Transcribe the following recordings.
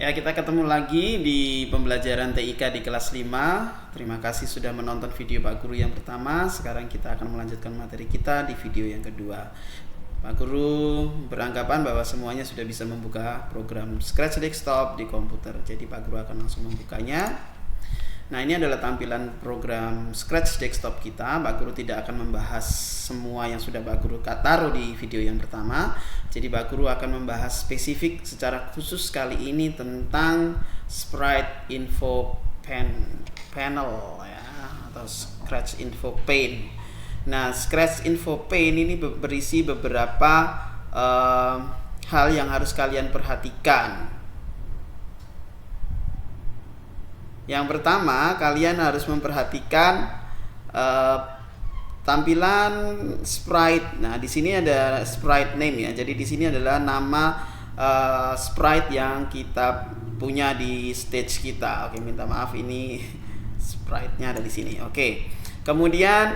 Ya, kita ketemu lagi di pembelajaran TIK di kelas 5. Terima kasih sudah menonton video Pak Guru yang pertama. Sekarang kita akan melanjutkan materi kita di video yang kedua. Pak Guru beranggapan bahwa semuanya sudah bisa membuka program Scratch Desktop di komputer. Jadi Pak Guru akan langsung membukanya. Nah, ini adalah tampilan program Scratch Desktop kita. Pak Guru tidak akan membahas semua yang sudah Pak Guru taruh di video yang pertama. Jadi Pak Guru akan membahas spesifik secara khusus kali ini tentang Sprite Info Panel ya, atau Scratch Info Pane. Nah, Scratch Info Pane ini berisi beberapa hal yang harus kalian perhatikan. Yang pertama, kalian harus memperhatikan tampilan sprite. Nah, di sini ada sprite name ya. Jadi di sini adalah nama sprite yang kita punya di stage kita. Oke, minta maaf ini sprite-nya ada di sini. Oke. Kemudian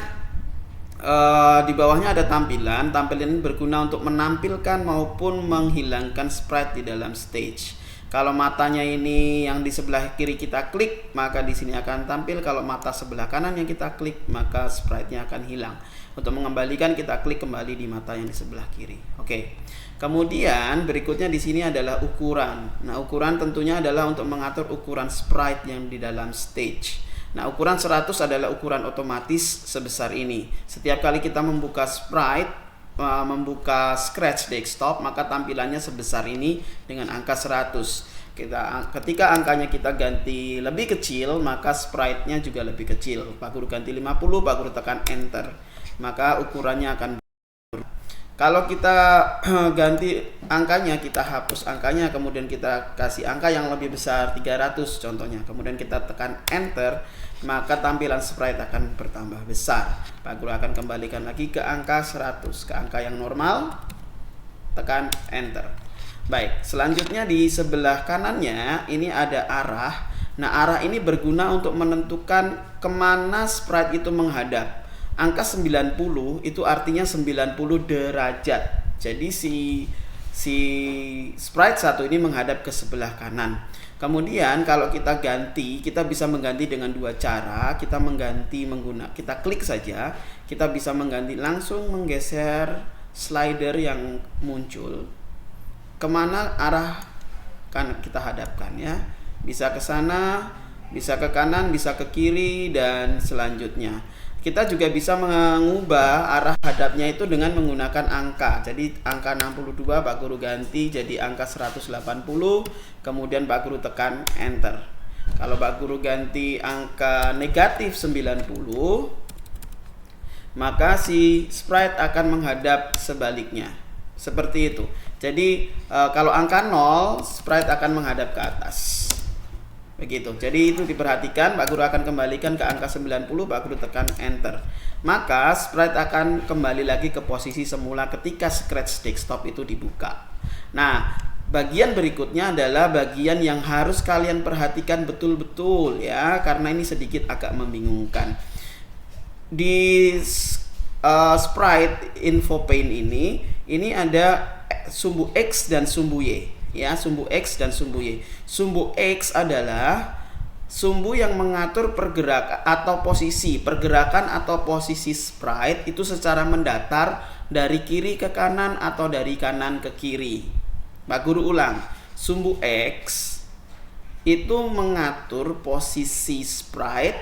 di bawahnya ada tampilan. Tampilan ini berguna untuk menampilkan maupun menghilangkan sprite di dalam stage. Kalau matanya ini yang di sebelah kiri kita klik, maka di sini akan tampil. Kalau mata sebelah kanan yang kita klik, maka sprite-nya akan hilang. Untuk mengembalikan, kita klik kembali di mata yang di sebelah kiri. Oke. Kemudian berikutnya di sini adalah ukuran. Nah, ukuran tentunya adalah untuk mengatur ukuran sprite yang di dalam stage. Nah, ukuran 100 adalah ukuran otomatis sebesar ini. Setiap kali kita membuka sprite, membuka Scratch Desktop, maka tampilannya sebesar ini dengan angka 100. Ketika angkanya kita ganti lebih kecil, maka sprite-nya juga lebih kecil. Pak Guru ganti 50, Pak Guru tekan enter, maka ukurannya akan berubah. Kalau kita ganti angkanya, kita hapus angkanya, kemudian kita kasih angka yang lebih besar, 300 contohnya, kemudian kita tekan enter, maka tampilan sprite akan bertambah besar. Pak Guru akan kembalikan lagi ke angka 100, ke angka yang normal, tekan enter. Baik, selanjutnya di sebelah kanannya ini ada arah. Nah, arah ini berguna untuk menentukan kemana sprite itu menghadap. Angka 90 itu artinya 90 derajat. Jadi si sprite satu ini menghadap ke sebelah kanan. Kemudian kalau kita ganti, kita bisa mengganti dengan dua cara. Kita kita klik saja, kita bisa mengganti langsung menggeser slider yang muncul kemana arah kan kita hadapkan ya. Bisa ke sana, bisa ke kanan, bisa ke kiri, dan selanjutnya. Kita juga bisa mengubah arah hadapnya itu dengan menggunakan angka. Jadi angka 62 Pak Guru ganti jadi angka 180, kemudian Pak Guru tekan enter. Kalau Pak Guru ganti angka negatif 90, maka si sprite akan menghadap sebaliknya. Seperti itu. Jadi kalau angka 0, sprite akan menghadap ke atas. Begitu. Jadi itu diperhatikan. Pak Guru akan kembalikan ke angka 90, Pak Guru tekan enter. Maka sprite akan kembali lagi ke posisi semula ketika Scratch Desktop itu dibuka. Nah, bagian berikutnya adalah bagian yang harus kalian perhatikan betul-betul ya, karena ini sedikit agak membingungkan. Di Sprite Info Pane ini ada sumbu X dan sumbu Y. Ya, sumbu X dan sumbu Y. Sumbu X adalah sumbu yang mengatur pergerakan atau posisi sprite itu secara mendatar dari kiri ke kanan atau dari kanan ke kiri. Pak Guru ulang. Sumbu X itu mengatur posisi sprite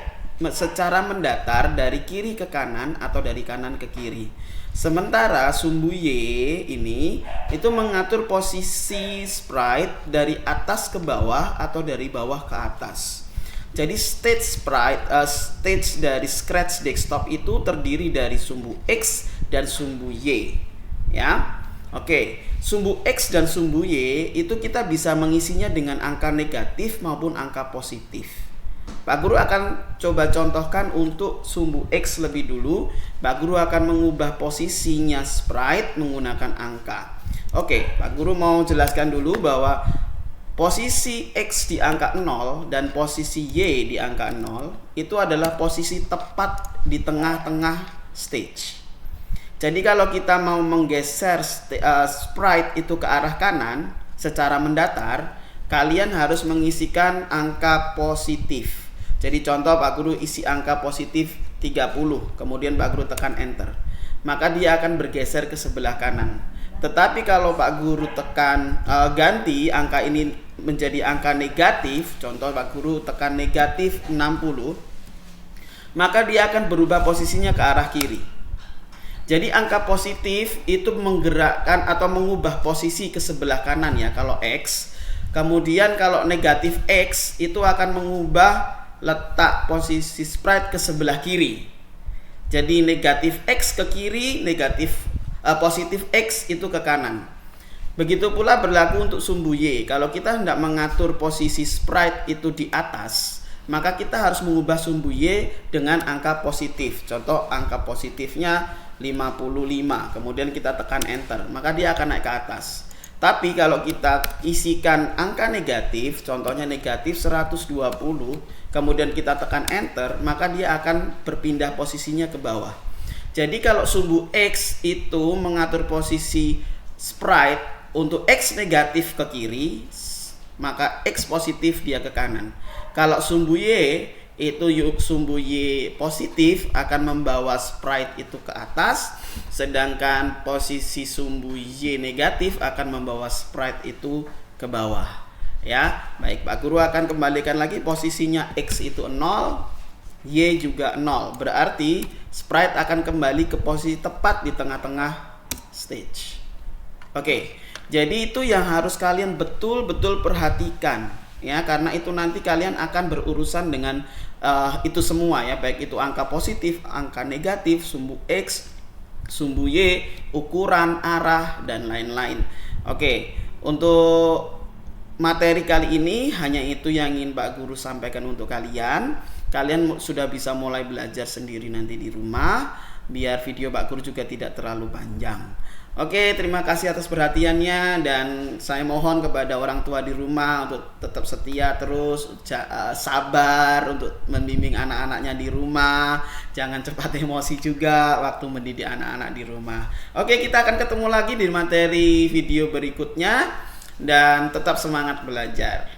secara mendatar dari kiri ke kanan atau dari kanan ke kiri. Sementara sumbu Y ini itu mengatur posisi sprite dari atas ke bawah atau dari bawah ke atas. Jadi stage dari Scratch Desktop itu terdiri dari sumbu X dan sumbu Y. Ya. Oke, sumbu X dan sumbu Y itu kita bisa mengisinya dengan angka negatif maupun angka positif. Pak Guru akan coba contohkan untuk sumbu X lebih dulu. Pak Guru akan mengubah posisinya sprite menggunakan angka. Oke, Pak Guru mau jelaskan dulu bahwa posisi X di angka 0 dan posisi Y di angka 0 itu adalah posisi tepat di tengah-tengah stage. Jadi kalau kita mau menggeser sprite itu ke arah kanan secara mendatar, kalian harus mengisikan angka positif. Jadi contoh Pak Guru isi angka positif 30, kemudian Pak Guru tekan enter, maka dia akan bergeser ke sebelah kanan. Tetapi kalau Pak Guru tekan ganti angka ini menjadi angka negatif, contoh Pak Guru tekan negatif 60, maka dia akan berubah posisinya ke arah kiri. Jadi angka positif itu menggerakkan atau mengubah posisi ke sebelah kanan ya kalau X. Kemudian kalau negatif X itu akan mengubah letak posisi sprite ke sebelah kiri. Jadi negatif X ke kiri, positif X itu ke kanan. Begitu pula berlaku untuk sumbu Y. Kalau kita hendak mengatur posisi sprite itu di atas, maka kita harus mengubah sumbu Y dengan angka positif. Contoh angka positifnya 55, kemudian kita tekan enter, maka dia akan naik ke atas. Tapi kalau kita isikan angka negatif, contohnya negatif 120, kemudian kita tekan enter, maka dia akan berpindah posisinya ke bawah. Jadi kalau sumbu X itu mengatur posisi sprite untuk X negatif ke kiri, maka X positif dia ke kanan. Kalau sumbu Y itu sumbu Y positif akan membawa sprite itu ke atas, sedangkan posisi sumbu Y negatif akan membawa sprite itu ke bawah. Ya, baik Pak Guru akan kembalikan lagi posisinya X itu 0, Y juga 0. Berarti sprite akan kembali ke posisi tepat di tengah-tengah stage. Oke, jadi itu yang harus kalian betul-betul perhatikan ya, karena itu nanti kalian akan berurusan dengan itu semua ya, baik itu angka positif, angka negatif, sumbu X, sumbu Y, ukuran, arah, dan lain-lain. Oke, untuk materi kali ini hanya itu yang ingin Pak Guru sampaikan untuk kalian. Kalian sudah bisa mulai belajar sendiri nanti di rumah, biar video Pak Guru juga tidak terlalu panjang. Oke, terima kasih atas perhatiannya, dan saya mohon kepada orang tua di rumah untuk tetap setia terus, sabar untuk membimbing anak-anaknya di rumah. Jangan cepat emosi juga waktu mendidik anak-anak di rumah. Oke, kita akan ketemu lagi di materi video berikutnya, dan tetap semangat belajar.